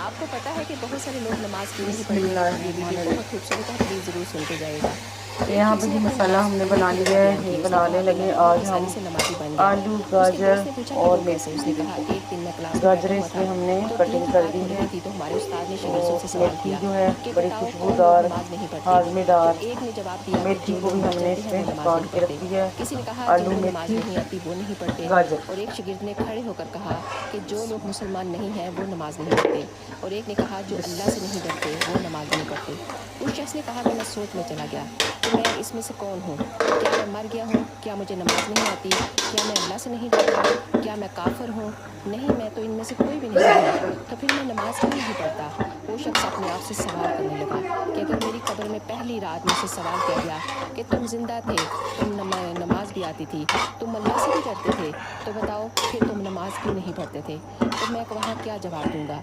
آپ کو پتہ ہے کہ بہت سارے لوگ نماز کیوں نہیں بسم پڑھتے؟ اللہ یہ الرحمن ویڈیو بہت الرحیم۔ خوبصورت ہے، پلیز ضرور سنتے جائے گا۔ ایک یہاں شخص پہ نے جی اپنی مسالہ نماز ہم نے پڑھنے بنا کی لیا وجہ ہے، بیان کی۔ یہ اس نے کہا بنانے کہ میں لگے بہت آج آسانی ہم سے نمازی بن گیا۔ آلو اس کے گاجر دوست نے پوچھا کہ اور وہ کیسے؟ میتھی اس کی نے بھی کہا ایک دن میں کلاس میں بیٹھا گاجریں ہوا اس تھا میں ہم نے تو دین کٹنگ کی کر بات دی ہو ہے۔ رہی تھی، تو ہمارے استاد نے تو شاگردوں سے سوال میتھی کیا جو ہے کہ بڑی بتاؤ کون لوگ خوشبودار نماز نہیں پڑھتے؟ ہاضمے تو دار ایک نے جواب دیا کہ میتھی جو کو لوگ بھی مر ہم نے جاتے اس ہیں میں وہ نماز نہیں کاٹ کے پڑھتے۔ رکھ دیا ہے۔ کسی نے کہا جن آلو کو نماز میتھی نہیں آتی وہ نہیں پڑھتے، گاجر اور ایک شاگرد نے کھڑے ہو کر کہا کہ جو لوگ مسلمان نہیں ہیں وہ نماز نہیں پڑھتے، اور ایک نے کہا جو اللہ سے نہیں ڈرتے وہ نماز نہیں پڑھتے۔ اس شخص نے کہا کہ میں سوچ میں چلا گیا کہ میں اس میں سے کون ہوں؟ کیا میں مر گیا ہوں؟ کیا مجھے نماز نہیں آتی؟ کیا میں اللہ سے نہیں ڈرتا؟ کیا میں کافر ہوں؟ نہیں، میں تو ان میں سے کوئی بھی نہیں ہوں، تو پھر میں نماز کیوں نہیں پڑھتا؟ وہ شخص اپنے آپ سے سوال کرنے لگا کہ اگر میری قبر میں پہلی رات مجھ سے سوال کیا گیا کہ تم زندہ تھے، تم نماز بھی آتی تھی، تم اللہ سے بھی ڈرتے تھے، تو بتاؤ پھر تم نماز کیوں نہیں پڑھتے تھے؟ تو میں وہاں کیا جواب دوں گا؟